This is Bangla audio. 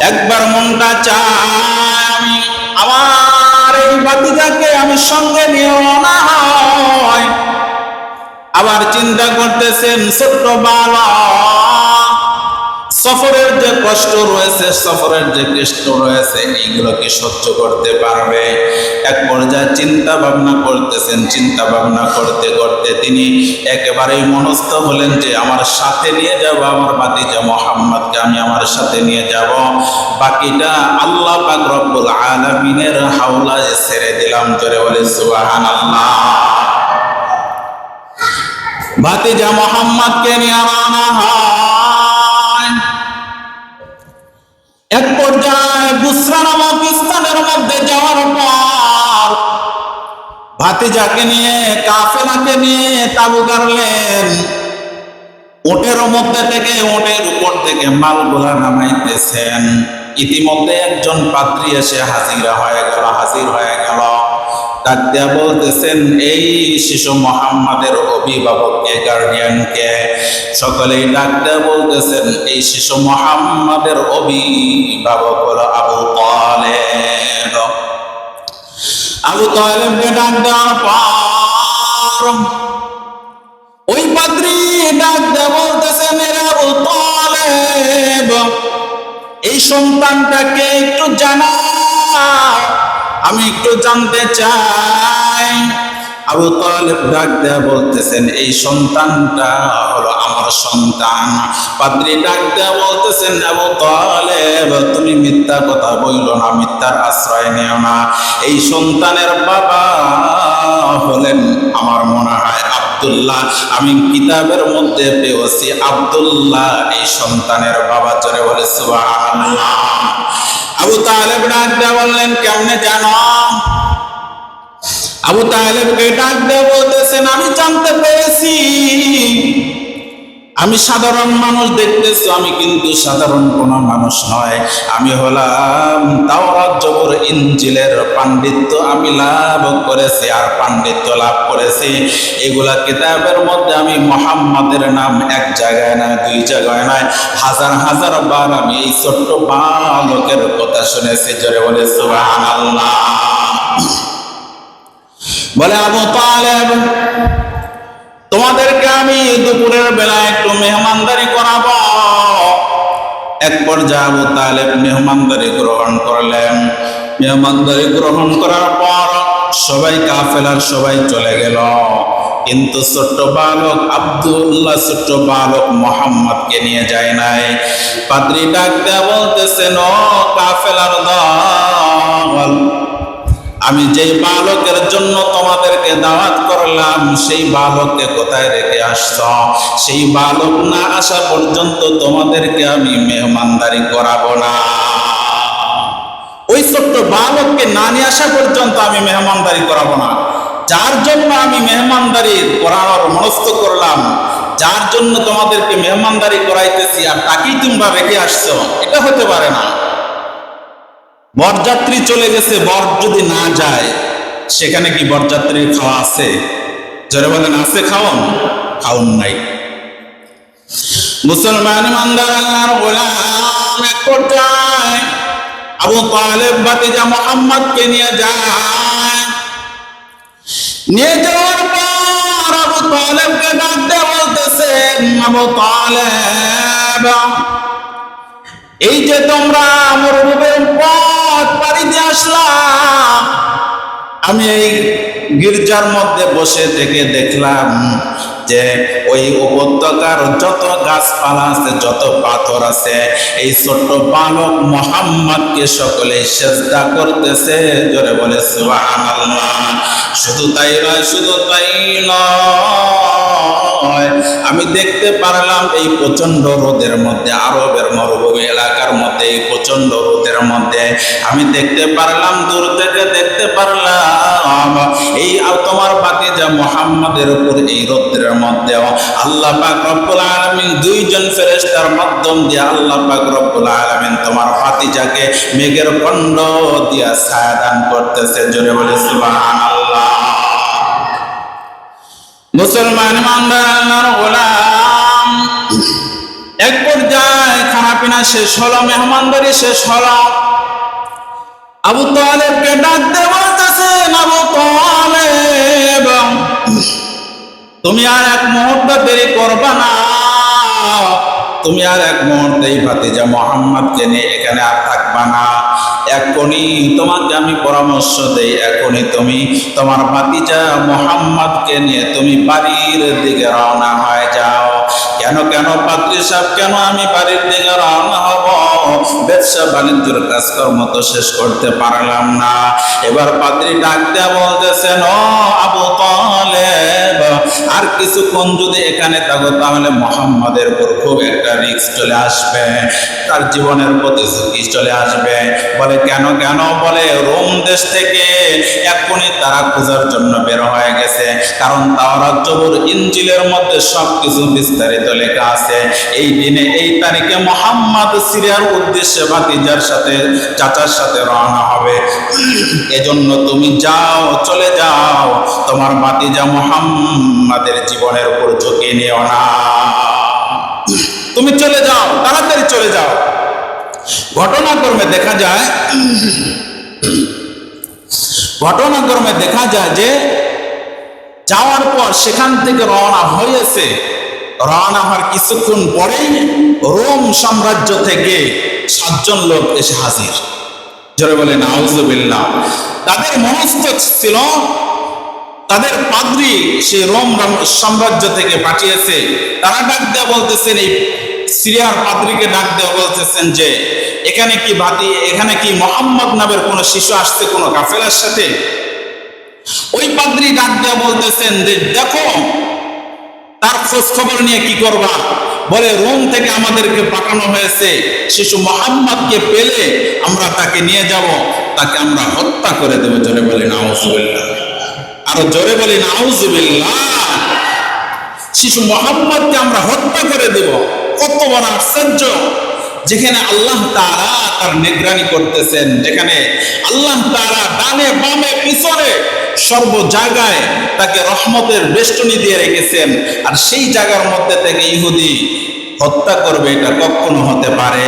একবার মনটা চায় আমি আমার এই ভাতিজাকে আমি সঙ্গে নিয়ে রওনা হয়। আবার চিন্তা করতেছেন ছোট্ট বালক, সফরের যে কষ্ট রয়েছে, সফরের যে কষ্ট রয়েছে, এইগুলোকে সহ্য করতে পারবে? এক পর্যায়ে চিন্তা ভাবনা করতেছেন, চিন্তা ভাবনা করতে করতে তিনি একেবারেই মনস্থ হলেন যে আমার সাথে নিয়ে যাব, আমার ভাতিজা মুহাম্মদকে আমি আমার সাথে নিয়ে যাব, বাকিটা আল্লাহ পাক রব্বুল আলামিনের হাওলায় ছেড়ে দিলাম। জোরে বলে সুবহানাল্লাহ। ভাতিজা মুহাম্মদকে নিয়ে রওনা হয়। এক পর্যায়ে বুসরা নামক স্থানের মধ্যে যাওয়ার পর ভাতিজাকে নিয়ে, কাফেলাকে নিয়ে তাবু গাড়লেন। উটের মধ্যে থেকে, উটের উপর থেকে মালগুলা নামাইতেছেন। ইতিমধ্যে একজন পাদ্রী এসে হাজির হয়ে গেল। ডাক দিয়া বলতেছেন, এই শিশু মুহাম্মাদের অভিভাবককে, গার্ডিয়ানকে। সকলেই ডাক দিয়া বলতেছেন, এই শিশু মুহাম্মাদের অভিভাবক হলো আবু তালেব। আবু তালেবকে ডাক দেওয়ার পর ওই পাদ্রী ডাক দিয়া বলতেছেন, আবু তালেব, এই সন্তানটাকে একটু জানা, আমি একটু জানতে চাই। আবু তালেব ডাক দেয়া বলতেছেন, এই সন্তানটা হলো আমার সন্তান। পাদ্রী ডাক দেয়া বলতেছেন, আবু তালেব, তুমি মিথ্যা কথা বইল না, মিথ্যার আশ্রয় নিও না। এই সন্তানের বাবা হলেন আমার মনে হয় আব্দুল্লাহ। আমি কিতাবের মধ্যে পেয়েছি আব্দুল্লাহ এই সন্তানের বাবা। জোরে বলে সুবহানাল্লাহ। আবু তালেব ডাক দেয়া বললেন, কেমনে জানো? আবু তালেবকে ডাক দেয়া বলতেছেন, আমি জানতে পেরেছি। আমি সাধারণ মানুষ দেখতেছি, আমি কিন্তু সাধারণ কোনো মানুষ নয়। আমি হলাম তাওরাত, জবর, ইনজিলের পাণ্ডিত্য আমি লাভ করেছি, আর পাণ্ডিত্য লাভ করেছি এগুলা কিতাবের মধ্যে। আমি মুহাম্মাদের নাম এক জায়গায় নয়, দুই জায়গায় নয়, হাজার হাজার বার আমি এই ছোট্ট বালকের কথা শুনেছি। জোরে বলে সুবহানাল্লাহ। বলে, আবু তালেব, তোমাদেরকে আমি দুপুরের বেলা একটু মেহমানদারি করাবো। এক পর্যায়ে আবু তালেব মেহমানদারি গ্রহণ করলেন। মেহমানদারি গ্রহণ করার পর সবাই, কাফেলার সবাই চলে গেল, কিন্তু ছোট্ট বালক আব্দুল্লাহ, ছোট্ট বালক মুহাম্মদকে নিয়ে যায় নাই। পাদ্রী ডাক দেয়া বলতেছেন, ও কাফেলার দল, আমি যেই বালকের জন্য তোমাদেরকে দাওয়াত করলাম, সেই বালককে কোথায় রেখে আসছ? সেই বালক না আসা পর্যন্ত তোমাদেরকে আমি মেহমানদারি করাবো না। ওই ছোট্ট বালককে না নিয়ে আসা পর্যন্ত আমি মেহমানদারি করাবো না। যার জন্য আমি মেহমানদারি করানোর মনস্থ করলাম, যার জন্য তোমাদেরকে মেহমানদারি করাইতেছি, আর তাকেই তোমরা রেখে আসছো, এটা হতে পারে না। বরযাত্রী চলে গেছে, বর যদি না যায়, সেখানে কি বরযাত্রীর খাওয়া আছে? যারা বলেন আছে, খাওন খাওন নাই। মুসলমান ইমানদার আল্লাহর গোলাম এক পর্যায়ে আবু তালেব ভাতিজা মুহাম্মদকে নিয়ে যায়। নিয়ে যাওয়ার পর আবু তালেবকে ডাক দেয়া বলতেছেন, আবু তালেব, এই যে তোমরা মরুভূমির পথ পাড়ি দিয়ে আসলাম, আমি এই গির্জার মধ্যে বসে থেকে দেখলাম যে ওই উপত্যকার যত গাছপালা আছে, যত পাথর আছে, এই ছোট্ট বালক মুহাম্মদকে সকলে সেজদা করতেছে। জোরে বলে সুবহানাল্লাহ। শুধু তাই নয়, শুধু তাই নয়, আমি দেখতে পারলাম এই প্রচন্ড রোদের মধ্যে, আরবের মরুভূমি এলাকার মধ্যে, এই প্রচন্ড রোদের মধ্যে আমি দেখতে পারলাম, দূর থেকে দেখতে পারলাম এই তোমার ভাতিজা মুহাম্মদের উপর এই রোদ্রের মধ্যে আল্লাহ পাক রব্বুল আলামিন দুইজন ফেরেশতার মাধ্যম দিয়ে আল্লাহ পাক রব্বুল আলামিন তোমার ভাতিজাকে মেঘের খণ্ড দিয়া ছায়া দান করতেছে। জোরে বলে সুবহানাল্লাহ। মুসলমান ইমানদার আল্লাহর গোলাম এক পর্যায়ে খানা পিনা শেষ হলো, মেহমানদারি শেষ হলো। আবু তালেবকে ডাক দিয়ে বলতেছেন, আবু তালেব, তুমি আর এক মুহূর্ত দেরি করবা না, তুমি আর এক মুহূর্তে এই ভাতিজা মুহাম্মদকে নিয়ে এখানে আর থাকবা না। এখনই তোমাকে আমি পরামর্শ দেই, এখনই তুমি তোমার ভাতিজা মুহাম্মদকে নিয়ে তুমি বাড়ির দিকে রওনা হয়ে যাও। কেন কেন পাদ্রী সাহেব, কেন আমি বাড়ির দিকে রওনা হব? ব্যবসা বাণিজ্যের কাজকর্ম তো শেষ করতে পারলাম না। এবার পাদ্রী ডাক দেয়া বলতেছেন, ও আবু তালেব, আর কিছুক্ষণ যদি এখানে থাকো তাহলে মুহাম্মাদের উপর খুব একটা রিস্ক চলে আসবে, তার জীবনের প্রতি ঝুঁকি চলে আসবে। বলে কেন কেন? বলে রোম দেশ থেকে এখনই তারা খোঁজার জন্য বের হয়ে গেছে, কারণ তাওরাত জবুর ইনজিলের মধ্যে সবকিছু বিস্তারিত লেখা আছে। এই দিনে এই তারিখে মুহাম্মদ সিরিয়ার উদ্দেশ্যে ভাতিজার সাথে চাচার সাথে রওনা হবে। এজন্য তুমি যাও, চলে যাও, তোমার ভাতিজা মুহাম্মাদের জীবনের উপর ঝুঁকি নিও না, তুমি চলে যাও, তাড়াতাড়ি চলে যাও। ঘটনাক্রমে দেখা যায় যে যাওয়ার পর সেখান থেকে রওনা হয়েছে, রওনা হওয়ার কিছুক্ষণ পরেই রোম সাম্রাজ্য থেকে 7 জন লোক এসে হাজির। জোরে বলে নাউজুবিল্লাহ। তাদের মনস্থ ছিল, তাদের পাদ্রী সে রোম সাম্রাজ্য থেকে পাঠিয়েছে। তারা ডাক দেওয়া বলতেছেন, এই সিরিয়ার পাদ্রীকে ডাক দেওয়া বলতেছেন যে এখানে কি মুহাম্মদ নামের কোন শিশু আসছে কোন কাফেলার সাথে? ওই পাদ্রী ডাক দেওয়া বলতেছেন যে দেখো, তার খোঁজ খবর নিয়ে কি করবা? বলে রোম থেকে আমাদেরকে পাঠানো হয়েছে, শিশু মুহাম্মদকে পেলে আমরা তাকে নিয়ে যাব, তাকে আমরা হত্যা করে দেবো। জোরে বলি নাউজুবিল্লাহ, আরো জোরে বলি নাউজুবিল্লাহ। শিশু মুহাম্মদকে আমরা হত্যা করে দেব। কত বড় আশ্চর্য! যেখানে আল্লাহ তাআলা তার নিগরানি করতেছেন, যেখানে আল্লাহ তাআলা ডানে বামে পিছনে সর্ব জায়গায় তাকে রহমতের বেষ্টনী দিয়ে রেখেছেন, আর সেই জায়গার মধ্যে থেকে ইহুদি হত্যা করবে, এটা কখনো হতে পারে